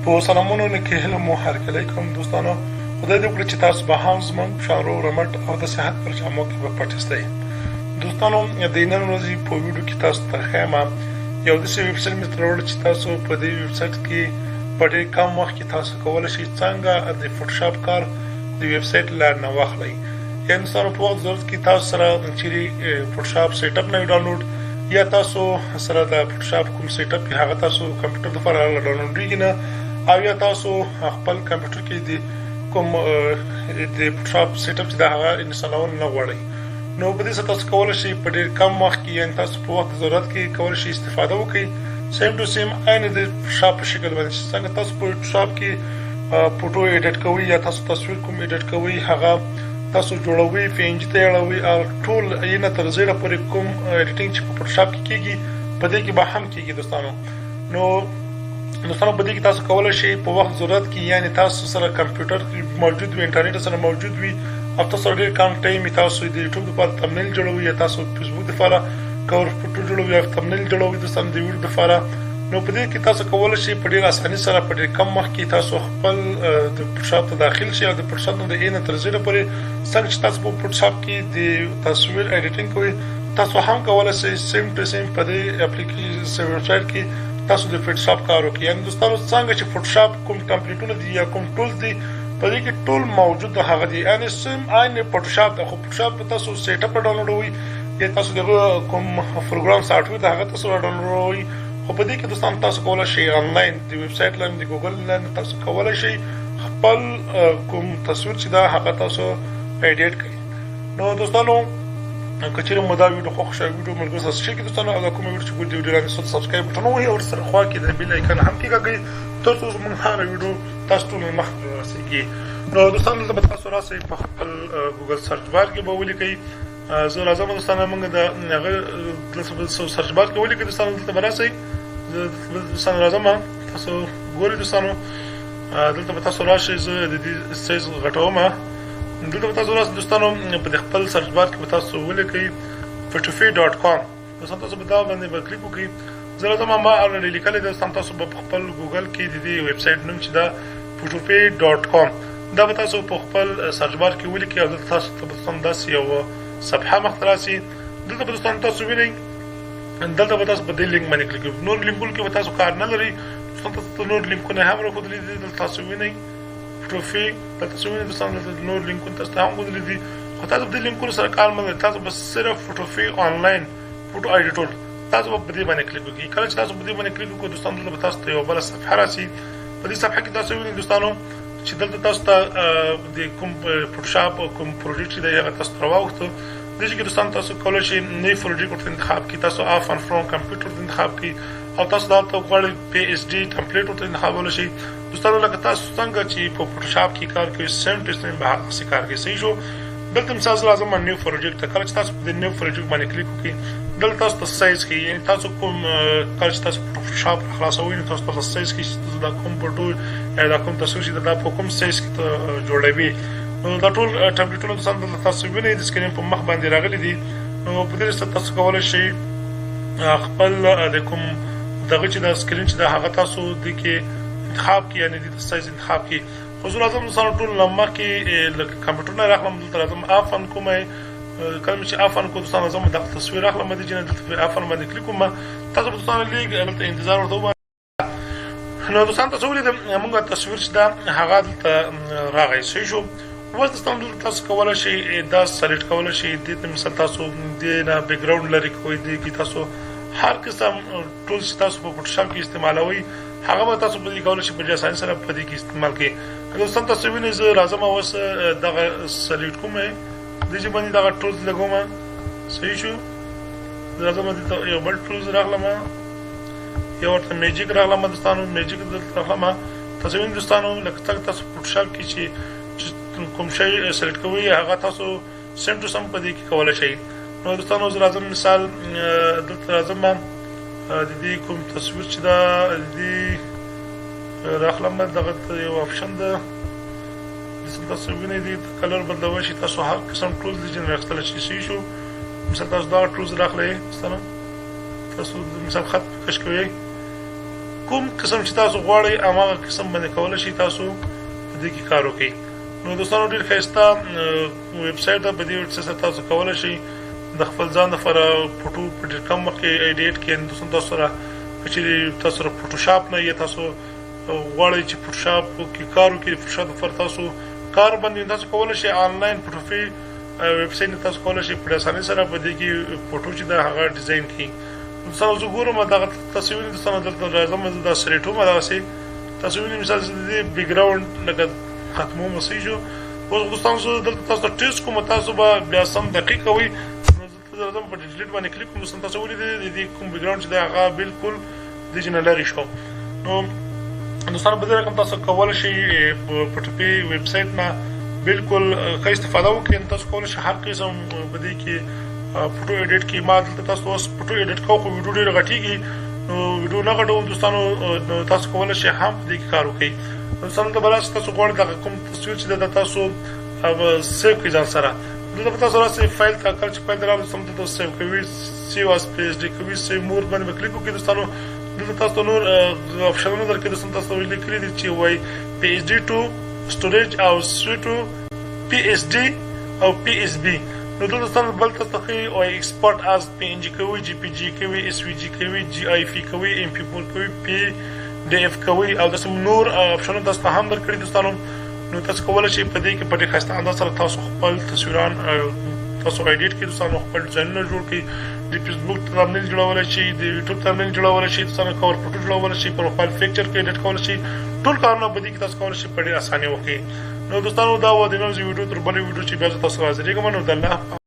په سلامونه کې هله مو هرکلی کوم دوستانو خدای دې وکړي چې تاسو به هم زموږ شارو رمټ او د صحت پر جامو کې به پټسته دوستانو د نن ورځې په ویډیو کې تاسو ته ښیم یو داسې ویب سایټ مې ترول چې تاسو په دې ویب سایټ کې په ډېر کم وخت کې تاسو کولی شئ څنګه د فوټوشاپ کار د ویب سایټ له نه واخلئ یعنې تاسو په وخت ضرورت کې تاسو سره چیرې فوټوشاپ سیټ اپ نه ډاونلوډ یا تاسو سره د فوټوشاپ کوم سیټ اپ هغه تاسو کمپیوټر لپاره ډاونلوډ نه او یا تاسو خپل کمپیوټر کې د کوم د فوټوشاپ سیټ اپ چې دا هغه انسټالول نه غواړئ نو په دې سره تاسو کولی شئ په ډېر کم وخت کې یعنې تاسو په وخت ضرورت کې کولی شئ استفاده وکړئ سیم ټو سیم عین د فوټوشاپ په شکل باندې چې څنګه تاسو په فوټوشاپ کې فوټو ایډیټ کوئ یا تاسو تصویر کوم ایډیټ کوئ هغه تاسو جوړوي فینج ته اړوي او ټول یې نه تر زیره پورې کوم ایډیټینګ چې په فوټوشاپ کې کیږي په دې کې به هم کیږي دوستانو په دې کې تاسو کولی شئ په وخت ضرورت کې یعنې تاسو سره کمپیوټر موجود وي انټرنیټ سره موجود وي او تاسو ډېر کم ټایم تاسو د یوټیوب لپاره تمنیل جوړوي یا تاسو فیسبوک لپاره کور فوټو جوړوي یا تمنیل جوړوي دوستانو د ویډیو لپاره نو په دې کې تاسو کولی شئ په ډېر اساني سره په ډېر کم وخت کې تاسو خپل د فوټوشاپ ته داخل شئ او د فوټوشاپ نه د ا نه تر زیره پورې څنګه چې تاسو په فوټوشاپ کې د تصویر ایډیټینګ کوئ تاسو هم کولی شئ سیم ټو سیم په دې اپلیکیشن ویب سایټ کې تاسو د فوټوشاپ کار وکړئ یعنې دوستانو څنګه چې فوټوشاپ کوم کمپلیټونه دي یا کوم ټولز دي په دې کې ټول موجود د هغه دي یعنې سیم عین فوټوشاپ ده خو فوټوشاپ تاسو سیټ اپ ډاونلوډوئ یا تاسو دغه کوم پروګرام سافټویر د هغه تاسو ډاونلوډوئ خو په دې کې دوستان تاسو کولی شئ آنلاین د ویب سایټ لاندې د ګوګل لاندې تاسو کولی شئ خپل کوم تصویر چې ده هغه تاسو ایډیټ کړئ نو دوستانو که چیرې مو دا ویډیو خوښ شوی ویډیو ملګرو سره شیر کړئ دوستانو او دا کومه ویډیو چې ګورئ د ویډیو لاندې سبسکرایب بټن ووهئ او ورسره خوا کې د بیل آیکن هم کېکاږئ تر څو زموږ هره ویډیو تاسو ټول مخکې ورسېږي نو دوستانو دلته به تاسو راسئ په خپل ګوګل سرچ بار کې به ولیکئ زه راځم دوستانو موږ د هغه دلته سرچ بار کې ولیکئ دوستانو دلته به راسئ دوستانو راځم تاسو ګورئ دوستانو دلته به تاسو راشئ زه د دې سایز غټوم دلته به تاسو راسئ دوستانو په خپل سرچ بار کې به تاسو ولیکئ photofy.com دوستانو تاسو به دا باندې به کلیک وکړئ زه راځم ما الریډي لیکلی دی دوستانو تاسو به په خپل ګوګل کې د دې ویب سایټ نوم چې دا photofy.com دا به تاسو په خپل سرچ بار کې ولیکئ او دلته تاسو ته به دوستانو داسې یو صفحه مخته راسي دلته به دوستانو تاسو وینئ دلته به تاسو په دې لینک باندې کلیک وکړئ نور لینکونو کې به تاسو کار نه لرئ دوستانو تاسو نور لینکونه هم راښودلي دي دلته تاسو وینئ فوټوفي دلته تاسو وینئ دوستانو دلته نور لینکونه تاسو ته هم ښودلي دي خو تاسو په دې لینکونو سره کار مه لرئ تاسو به صرف فوټوفي آنلاین فوټو ایډیټور تاسو به په دې باندې کلیک وکړئ کله چې تاسو په دې باندې کلیک وکړئ دوستانو دلته به تاسو ته یوه بله صفحه راسي په دې صفحه کې تاسو وینئ دوستانو چې دلته تاسو ته د کوم فوټوشاپ کوم پروجیکټ چې دی هغه تاسو ته راواوښته دې کې دوستان تاسو کولی شئ نوی پروجیکټ ورته انتخاب کړئ تاسو آف ان فرام کمپیوټر ورته انتخاب کړئ او تاسو دا ته غواړئ پی ایچ ډي ټمپلیټ ورته انتخابولی شئ دوستانو لکه تاسو څنګه چې په فوټوشاپ کې کار کوئ سیم ټو سیم به هغسې کار کوئ صحیح شو دلته مثال زه راځم نیو پروجیکټ ته کله چې تاسو په دې نیو پروجیکټ باندې کلیک وکړئ دلته تاسو ته سایز ښیي یعنې تاسو کوم کله چې تاسو فوټوشاپ خلاصوئ نو تاسو ته سایز ښیي چې تاسو دا کوم فوټو یا دا کوم تصویر چې دا په کوم سایز کې ته جوړوي نو دا ټول ټمپلیټونه دوستان دلته تاسو وینئ د سکرین په مخ باندې راغلي دي نو په دې سره تاسو کولی شئ خپل د کوم دغه چې د سکرین چې د هغه تاسو د کې انتخاب کړئ یعنې د سایز انتخاب کړئ خو زه راځم دوستانو ټول له مخکې لکه کمپیوټر نه راخلم دلته راځم آف ان کوم کله مې چې آف ان کړو دوستانو راځم دغه تصویر اخلم دې چې دلته په آف ان باندې کلیک وکړم تاسو به دوستانو لږ دلته انتظار ورته وباسئ نو دوستانو تاسو ولیدم موږ تصویر چې ده هغه دلته راغی صحیح شو اوس دوستانو دلته تاسو کولی شئ دا سلیکټ کولی شئ دې ته مثال تاسو دې نه بیکګراونډ لرې کوئ دې کې تاسو هر قسم ټولز چې تاسو په فوټوشاپ کې استعمالوئ هغه به تاسو په دې کولی شئ په ډېر اسانۍ سره په دې کې استعمال کړئ دوستان تاسو وینئ زه راځم اوس دغه سلیکټ کوم دې چې باندې دغه ټولز لګوم صحیح شو راځم دلته یو بل ټولز راغلم یو ورته میجیک راغلم دوستانو میجیک دلته راغلم تاسو وینئ دوستانو لکه څنګه تاسو فوټوشاپ کې چې کوم شی سلیکټ کوئ هغه تاسو سیم ټو سم په دې کې کولی شئ نو دوستانو زه راځم مثال دلته راځم د دې کوم تصویر چې ده د دې راخلم دغه یو آپشن ده تاسو وینئ دې کلر بدلولی شئ تاسو هر قسم ټولز دي چې راخیستلی شئ صحیح شو مثال تاسو دغه ټولز راخلئ دوستانو تاسو مثال خط کش کوئ کوم قسم چې تاسو غواړئ هماغه قسم باندې کولی شئ تاسو په دې کې کار وکړئ. نو دوستانو ډېر ښایسته ویب سایټ ده. په دې ویب سایټ سره تاسو کولی شئ د خپل ځان لپاره فوټو په ډېر کم وخت کې ایډیټ کړئ. یعنې دوستانو تاسو سره که چېرې تاسو سره فوټوشاپ نه یا تاسو غواړئ چې فوټوشاپ کې کار وکړئ، فوټوشاپ لپاره تاسو کار باندې تاسو کولی شئ آنلاین فوټوګرافي ویب سایټ نه تاسو کولی شئ په اسانۍ سره په دې کې فوټو چې ده هغه ډیزاین کړئ. دوستانو زه ګورم دغه تاسو وینئ دوستانو دلته راځم زه دا سلیټوم دغسې تاسو وینئ مثال زه د دې بیکګراونډ لکه ختموم مسیجو. اوس دوستانو زه دلته تاسو ته ټیسټ کوم، تاسو به بیا سم دقیق کوئ. نو زه راځم په ډیلیټ باندې کلیک کوم. دوستانو تاسو ولیدئ د دې کوم بیکګراونډ چې دی هغه بالکل د دې نه لرې شو. نو دوستانو په دې رقم تاسو کولی شئ فوټوپي ویب سایټ نه بالکل ښه استفاده وکړئ. تاسو کولی شئ هر قسم په دې کې فوټو ایډیټ کړئ. ما دلته تاسو اوس فوټو ایډیټ کوم خو ویډیو ډېره غټېږي، نو ویډیو نه غټوم دوستانو. نو تاسو کولی شئ هم په دې کې کار وکړئ. دوستانو ته به راسئ تاسو غواړئ دغه کوم تصویر چې ده تاسو سیو کړئ ځان سره. دلته به تاسو راسئ فایل ته، کله چې فایل ته راغلئ دوستانو تاسو سیو کوئ، سیو از پی ایچ ډي کوئ، سیو مور باندې به کلیک وکړئ. دوستانو دلته تاسو ته نور آپشنونه درکوي. دوستانو تاسو ته لیکلي دي چې وایي پی ایچ ډي ټو سټوریج او سوی ټو پی ایچ ډي او پی ایچ بي. نو دلته دوستانو بل تاسو ته ښیي وایي ایکسپورټ از پی ان جي کوئ، جي پي جي کوئ، اس وي جي کوئ، جي آی اف کوئ، ام پي 4 کوئ، پی ډي اف کوئ او داسې نور آپشنونه تاسو ته هم درکړي دوستانو. نو تاسو کولی شئ په دې کې په ډېر ښایسته انداز سره تاسو خپل تصویران تاسو ایډیټ کړئ. دوستانو خپل ډیزاینونه جوړ کړئ. د فیسبوک تمنیل جوړولی شئ، د یوټیوب تمنیل جوړولی شئ، دوستانو کور فوټو جوړولی شئ، پروفایل پکچر کې ایډیټ کولی شئ. ټول کارونه په دې کې تاسو کولی شئ په ډېر اسانۍ وکړئ. نو دوستانو دا و د نن ویډیو. تر بلې ویډیو چې بیا زه تاسو سره حاضرېږم. نو د الله